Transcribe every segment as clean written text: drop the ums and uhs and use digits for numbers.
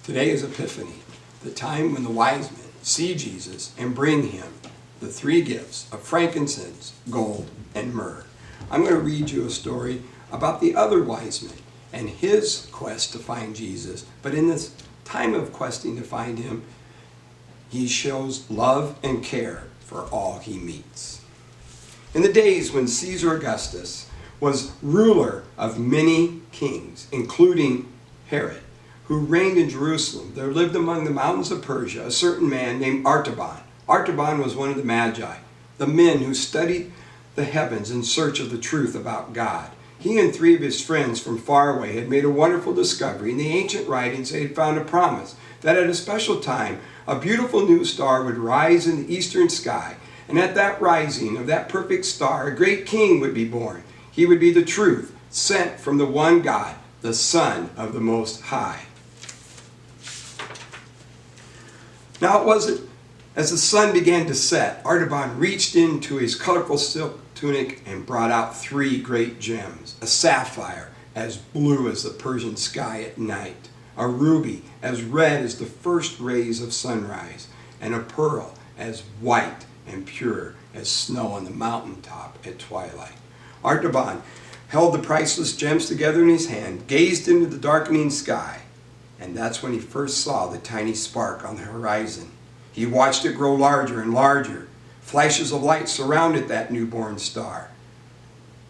Today is Epiphany, the time when the wise men see Jesus and bring him the three gifts of frankincense, gold, and myrrh. I'm going to read you a story about the other wise man and his quest to find Jesus. But in this time of questing to find him, he shows love and care for all he meets. In the days when Caesar Augustus was ruler of many kings, including Herod, who reigned in Jerusalem, there lived among the mountains of Persia a certain man named Artaban. Artaban was one of the Magi, the men who studied the heavens in search of the truth about God. He and three of his friends from far away had made a wonderful discovery. In the ancient writings, they had found a promise that at a special time, a beautiful new star would rise in the eastern sky. And at that rising of that perfect star, a great king would be born. He would be the truth, sent from the one God, the Son of the Most High. Now it wasn't as the sun began to set, Artaban reached into his colorful silk tunic and brought out three great gems: a sapphire as blue as the Persian sky at night, a ruby as red as the first rays of sunrise, and a pearl as white and pure as snow on the mountaintop at twilight. Artaban held the priceless gems together in his hand, gazed into the darkening sky, and that's when he first saw the tiny spark on the horizon. He watched it grow larger and larger. Flashes of light surrounded that newborn star.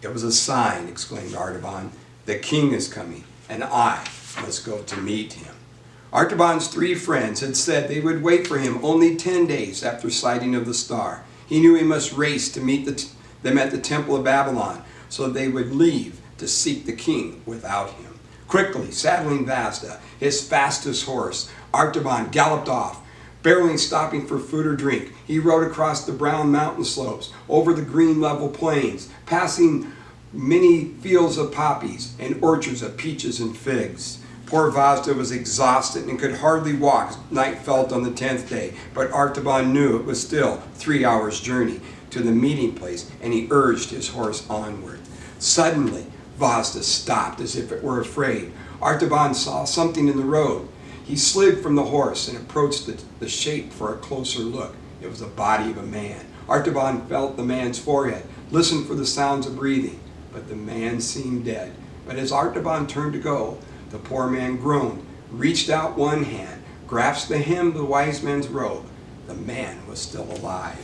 "It was a sign," exclaimed Artaban. "The king is coming, and I must go to meet him." Artaban's three friends had said they would wait for him only 10 days after sighting of the star. He knew he must race to meet them at the Temple of Babylon, so they would leave to seek the king without him. Quickly saddling Vasda, his fastest horse, Artaban galloped off. Barely stopping for food or drink, he rode across the brown mountain slopes, over the green level plains, passing many fields of poppies and orchards of peaches and figs. Poor Vasda was exhausted and could hardly walk. Night fell on the 10th day, but Artaban knew it was still 3 hours' journey to the meeting place, and he urged his horse onward. Suddenly, Vasda stopped as if it were afraid. Artaban saw something in the road. He slid from the horse and approached the shape for a closer look. It was the body of a man. Artaban felt the man's forehead, listened for the sounds of breathing, but the man seemed dead. But as Artaban turned to go, the poor man groaned, reached out one hand, grasped the hem of the wise man's robe. The man was still alive.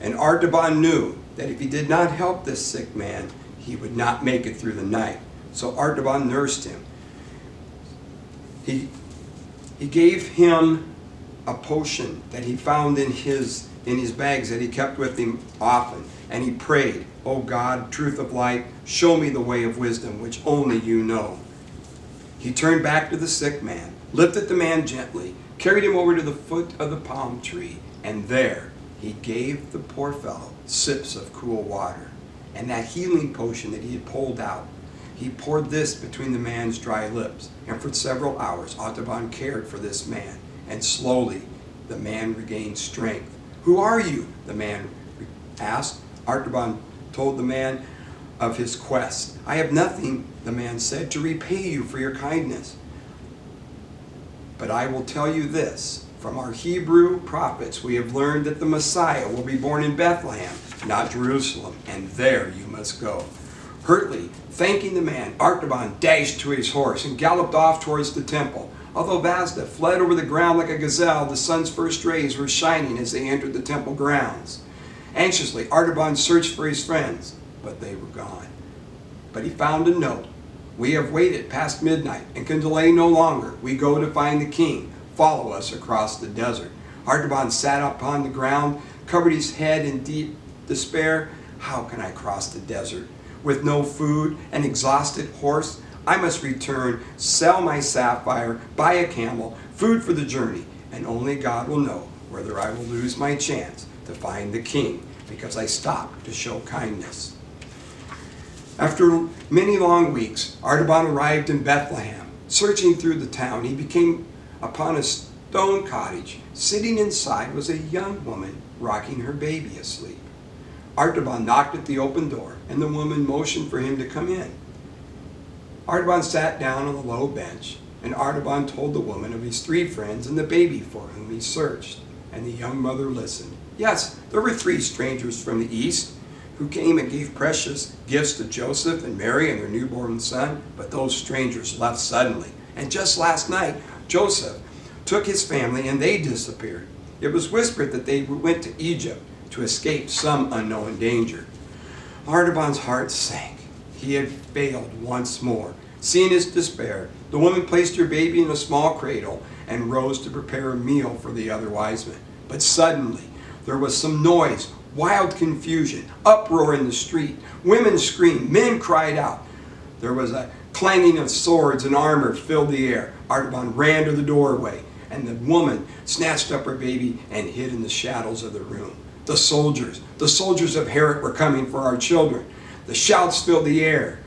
And Artaban knew that if he did not help this sick man, he would not make it through the night. So Artaban nursed him. He gave him a potion that he found in his bags that he kept with him often. And he prayed, "O God, truth of light, show me the way of wisdom, which only you know." He turned back to the sick man, lifted the man gently, carried him over to the foot of the palm tree, and there he gave the poor fellow sips of cool water. And that healing potion that he had pulled out, he poured this between the man's dry lips. And for several hours, Artaban cared for this man. And slowly, the man regained strength. "Who are you?" the man asked. Artaban told the man of his quest. "I have nothing," the man said, "to repay you for your kindness. But I will tell you this. From our Hebrew prophets, we have learned that the Messiah will be born in Bethlehem, not Jerusalem, and there you must go." Hurriedly thanking the man, Artaban dashed to his horse and galloped off towards the temple. Although Vasda fled over the ground like a gazelle, the sun's first rays were shining as they entered the temple grounds. Anxiously, Artaban searched for his friends, but they were gone. But he found a note. "We have waited past midnight and can delay no longer. We go to find the king. Follow us across the desert." Artaban sat upon the ground, covered his head in deep despair. "How can I cross the desert? With no food, an exhausted horse? I must return, sell my sapphire, buy a camel, food for the journey, and only God will know whether I will lose my chance to find the king because I stopped to show kindness." After many long weeks, Artaban arrived in Bethlehem. Searching through the town, he came upon a stone cottage. Sitting inside was a young woman rocking her baby asleep. Artaban knocked at the open door, and the woman motioned for him to come in. Artaban sat down on a low bench And Artaban told the woman of his 3 friends and the baby for whom he searched. And the young mother listened. Yes, there were 3 strangers from the east who came and gave precious gifts to Joseph and Mary and their newborn son, but those strangers left suddenly. And just last night, Joseph took his family and they disappeared. It was whispered that they went to Egypt to escape some unknown danger. Artaban's heart sank. He had failed once more. Seeing his despair, the woman placed her baby in a small cradle and rose to prepare a meal for the other wise men. But suddenly, there was some noise, wild confusion, uproar in the street. Women screamed, men cried out. There was a clanging of swords and armor filled the air. Artaban ran to the doorway, and the woman snatched up her baby and hid in the shadows of the room. The soldiers of Herod were coming for our children. The shouts filled the air.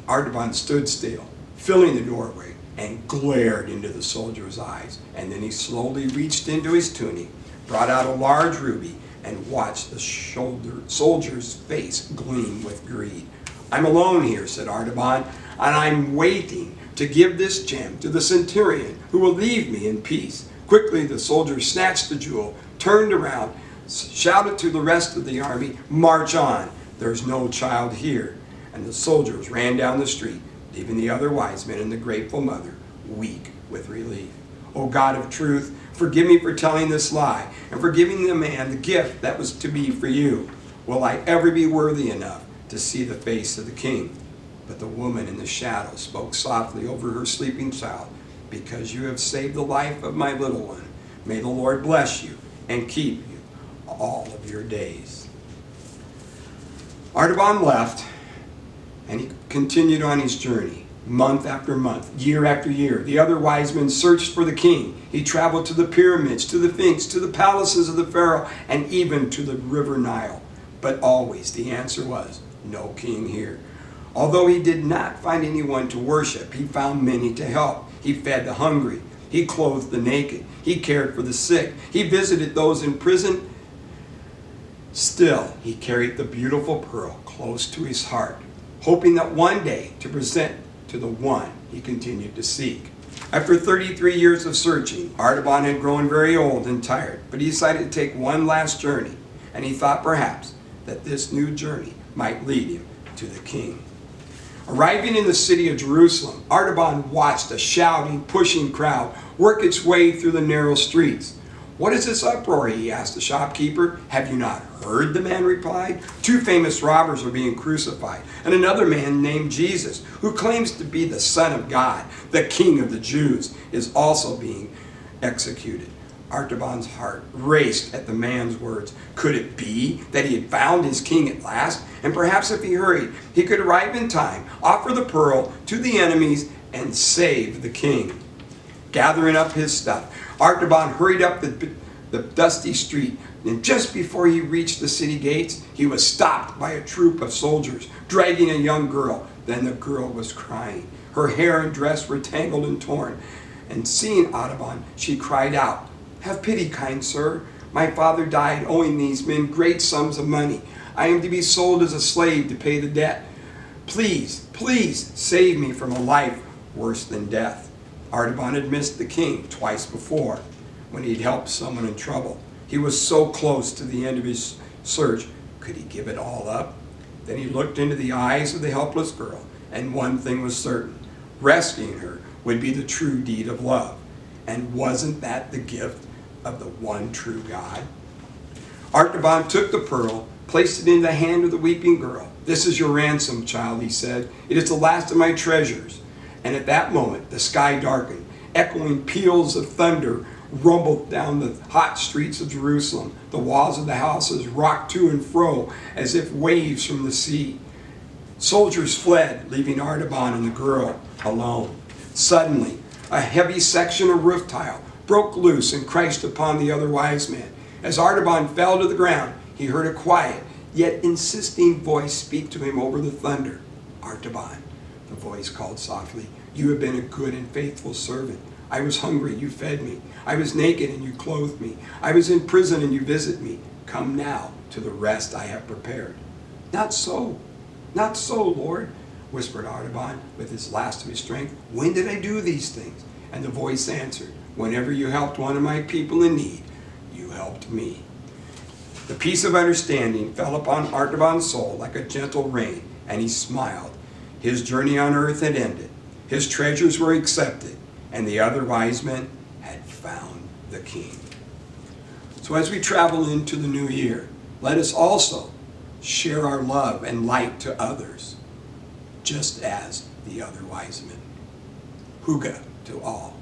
Artaban stood still, filling the doorway, and glared into the soldier's eyes. And then he slowly reached into his tunic, brought out a large ruby, and watched the soldier's face gleam with greed. I'm alone here, said Artaban, and I'm waiting to give this gem to the centurion who will leave me in peace. Quickly the soldier snatched the jewel, turned around, shouted to the rest of the army, march on, there's no child here. And the soldiers ran down the street, leaving the other wise men and the grateful mother weak with relief. O God of truth, forgive me for telling this lie, and for giving the man the gift that was to be for you. Will I ever be worthy enough to see the face of the king? But the woman in the shadow spoke softly over her sleeping child, because you have saved the life of my little one. May the Lord bless you and keep you all of your days. Artaban left, and he continued on his journey. Month after month, year after year, the other wise men searched for the king. He traveled to the pyramids, to the Sphinx, to the palaces of the Pharaoh, and even to the river Nile. But always the answer was, no king here. Although he did not find anyone to worship, he found many to help. He fed the hungry. He clothed the naked. He cared for the sick. He visited those in prison. Still, he carried the beautiful pearl close to his heart, hoping that one day to present to the one he continued to seek. After 33 years of searching, Artaban had grown very old and tired, but he decided to take one last journey, and he thought perhaps that this new journey might lead him to the king. Arriving in the city of Jerusalem, Artaban watched a shouting, pushing crowd work its way through the narrow streets. What is this uproar? He asked the shopkeeper. Have you not heard? The man replied. 2 famous robbers are being crucified, and another man named Jesus, who claims to be the Son of God, the King of the Jews, is also being executed. Artaban's heart raced at the man's words. Could it be that he had found his king at last? And perhaps if he hurried, he could arrive in time, offer the pearl to the enemies, and save the king. Gathering up his stuff, Artaban hurried up the dusty street, and just before he reached the city gates, he was stopped by a troop of soldiers dragging a young girl. Then the girl was crying. Her hair and dress were tangled and torn. And seeing Artaban, she cried out, "Have pity, kind sir. My father died owing these men great sums of money. I am to be sold as a slave to pay the debt. Please, please save me from a life worse than death." Artaban had missed the king twice before when he'd helped someone in trouble. He was so close to the end of his search. Could he give it all up? Then he looked into the eyes of the helpless girl, and one thing was certain. Rescuing her would be the true deed of love. And wasn't that the gift of the one true God? Artaban took the pearl, placed it in the hand of the weeping girl. "This is your ransom, child," he said. "It is the last of my treasures." And at that moment, the sky darkened. Echoing peals of thunder rumbled down the hot streets of Jerusalem. The walls of the houses rocked to and fro as if waves from the sea. Soldiers fled, leaving Artaban and the girl alone. Suddenly, a heavy section of roof tile broke loose and crashed upon the other wise man. As Artaban fell to the ground, he heard a quiet, yet insisting voice speak to him over the thunder. "Artaban," the voice called softly, "you have been a good and faithful servant. I was hungry, you fed me. I was naked, and you clothed me. I was in prison, and you visited me. Come now to the rest I have prepared." Not so, Lord. whispered Artaban with his last of his strength. When did I do these things? And the voice answered, whenever you helped one of my people in need, you helped me. The peace of understanding fell upon Artaban's soul like a gentle rain, and he smiled. His journey on earth had ended. His treasures were accepted, and the other wise men had found the king. So as we travel into the new year, let us also share our love and light to others, just as the other wise men. Huga to all.